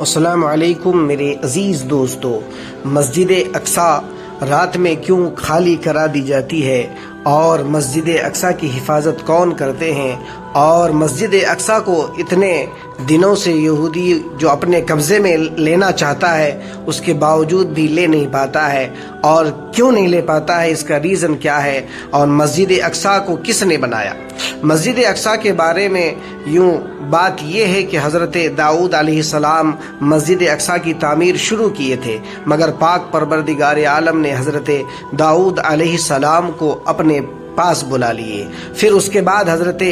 السلام علیکم میرے عزیز دوستو، مسجد اقصی رات میں کیوں خالی کرا دی جاتی ہے اور مسجد اقصی کی حفاظت کون کرتے ہیں، اور مسجد اقصی کو اتنے دنوں سے یہودی جو اپنے قبضے میں لینا چاہتا ہے اس کے باوجود بھی لے نہیں پاتا ہے، اور کیوں نہیں لے پاتا ہے، اس کا ریزن کیا ہے، اور مسجد اقصی کو کس نے بنایا۔ مسجد اقصی کے بارے میں یوں بات یہ ہے کہ حضرت داؤد علیہ السلام مسجد اقصی کی تعمیر شروع کیے تھے، مگر پاک پروردگار عالم نے حضرت داؤد علیہ السلام کو اپنے پاس بلا لیے۔ پھر اس کے بعد حضرت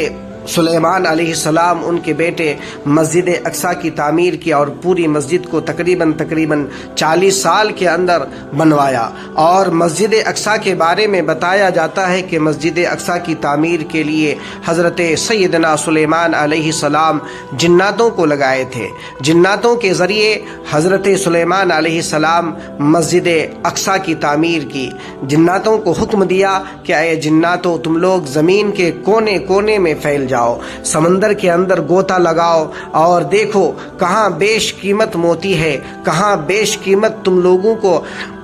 سلیمان علیہ السلام ان کے بیٹے مسجد اقصی کی تعمیر کیا اور پوری مسجد کو تقریباً 40 سال کے اندر بنوایا۔ اور مسجد اقصی کے بارے میں بتایا جاتا ہے کہ مسجد اقصی کی تعمیر کے لیے حضرت سیدنا سلیمان علیہ السلام جناتوں کو لگائے تھے۔ جناتوں کے ذریعے حضرت سلیمان علیہ السلام مسجد اقصی کی تعمیر کی۔ جناتوں کو حکم دیا کہ اے جناتوں، تم لوگ زمین کے کونے کونے میں پھیل جاؤ، سمندر کے اندر گوتا لگاؤ اور دیکھو کہاں بیش قیمت موتی ہے، کہاں بیش قیمت تم لوگوں کو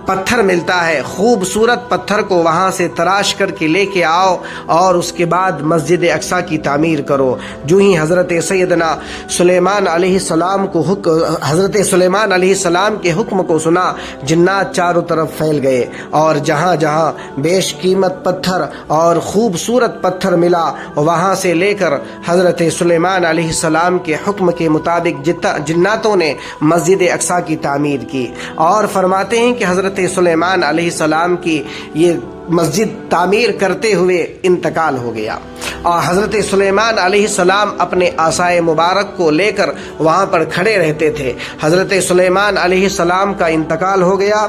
پتھر ملتا ہے، خوبصورت پتھر کو وہاں سے تراش کر کے لے کے آؤ اور اس کے بعد مسجد اقصی کی تعمیر کرو۔ جو ہی حضرت سیدنا سلیمان علیہ السلام کو حضرت سلیمان علیہ السلام کے حکم کو سنا، جنات چاروں طرف پھیل گئے، اور جہاں جہاں بیش قیمت پتھر اور خوبصورت پتھر ملا وہاں سے لے کر حضرت سلیمان علیہ السلام کے حکم کے مطابق جناتوں نے مسجد اقصی کی تعمیر کی۔ اور فرماتے ہیں کہ حضرت سلیمان علیہ السلام کی یہ مسجد تعمیر کرتے ہوئے انتقال ہو گیا، اور حضرت سلیمان علیہ السلام اپنے عصائے مبارک کو لے کر وہاں پر کھڑے رہتے تھے۔ حضرت سلیمان علیہ السلام کا انتقال ہو گیا۔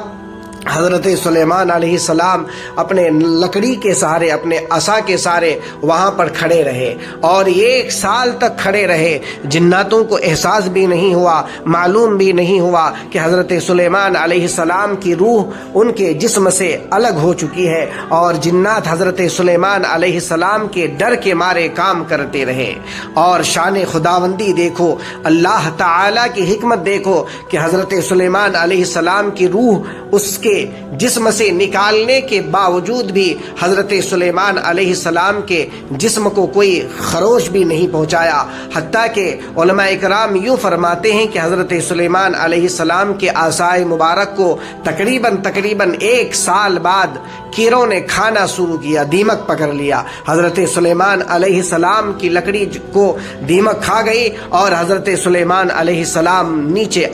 حضرت سلیمان علیہ السلام اپنے لکڑی کے سہارے، اپنے عصا کے سہارے وہاں پر کھڑے رہے، اور 1 سال تک کھڑے رہے۔ جناتوں کو احساس بھی نہیں ہوا، معلوم بھی نہیں ہوا کہ حضرت سلیمان علیہ السلام کی روح ان کے جسم سے الگ ہو چکی ہے، اور جنات حضرت سلیمان علیہ السلام کے ڈر کے مارے کام کرتے رہے۔ اور شان خداوندی دیکھو، اللہ تعالی کی حکمت دیکھو کہ حضرت سلیمان علیہ السلام کی روح اس کے جسم سے نکالنے کے باوجود بھی حضرت سلیمان علیہ السلام کے جسم کو کوئی خروش بھی نہیں پہنچایا، حتیٰ کہ علماء اکرام یوں فرماتے ہیں کہ حضرت سلیمان علیہ السلام کے عصائے مبارک کو تقریباً 1 سال بعد کیڑوں نے کھانا شروع کیا، دیمک پکڑ لیا۔ حضرت سلیمان علیہ السلام کی لکڑی کو دیمک کھا گئی اور حضرت سلیمان علیہ السلام نیچے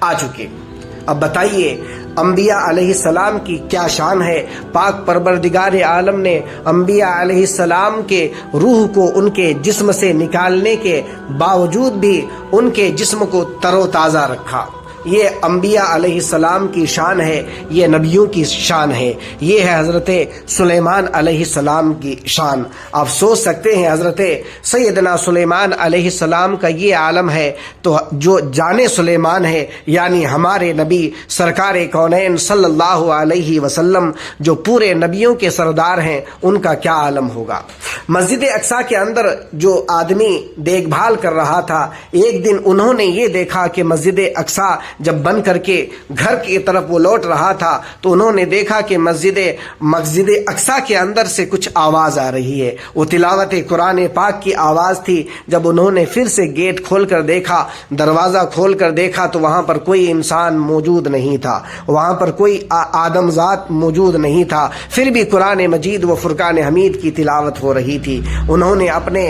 آ چکے۔ اب بتائیے انبیاء علیہ السلام کی کیا شان ہے۔ پاک پروردگار عالم نے انبیاء علیہ السلام کے روح کو ان کے جسم سے نکالنے کے باوجود بھی ان کے جسم کو تر و تازہ رکھا۔ یہ انبیاء علیہ السلام کی شان ہے، یہ نبیوں کی شان ہے، یہ ہے حضرت سلیمان علیہ السلام کی شان۔ آپ سوچ سکتے ہیں حضرت سیدنا سلیمان علیہ السلام کا یہ عالم ہے، تو جو جان سلیمان ہے یعنی ہمارے نبی سرکار کونین صلی اللہ علیہ وسلم جو پورے نبیوں کے سردار ہیں، ان کا کیا عالم ہوگا۔ مسجد اقصی کے اندر جو آدمی دیکھ بھال کر رہا تھا، ایک دن انہوں نے یہ دیکھا کہ مسجد اقصی جب بن کر کے گھر کی طرف وہ لوٹ رہا تھا تو انہوں نے دیکھا کہ مسجد اقصی کے اندر سے کچھ آواز آ رہی ہے۔ وہ تلاوت قرآن پاک کی آواز تھی۔ جب انہوں نے پھر سے گیٹ کھول کر دیکھا، دروازہ کھول کر دیکھا، تو وہاں پر کوئی انسان موجود نہیں تھا، وہاں پر کوئی آدم ذات موجود نہیں تھا، پھر بھی قرآن مجید و فرقان حمید کی تلاوت ہو رہی تھی۔ انہوں نے اپنے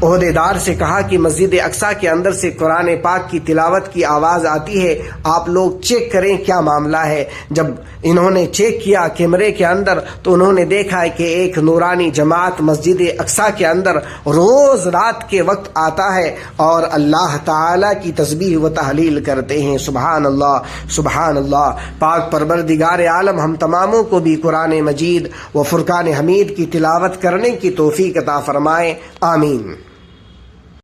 عہدیدار سے کہا کہ مسجد اقصی کے اندر سے قرآن پاک کی تلاوت کی آواز آتی ہے، آپ لوگ چیک کریں کیا معاملہ ہے۔ جب انہوں نے چیک کیا کیمرے کے اندر تو انہوں نے دیکھا کہ ایک نورانی جماعت مسجد اقصی کے اندر روز رات کے وقت آتا ہے اور اللہ تعالی کی تسبیح و تحلیل کرتے ہیں۔ سبحان اللہ، سبحان اللہ۔ پاک پروردگار عالم ہم تماموں کو بھی قرآن مجید و فرقان حمید کی تلاوت کرنے کی توفیق عطا فرمائے، آمین۔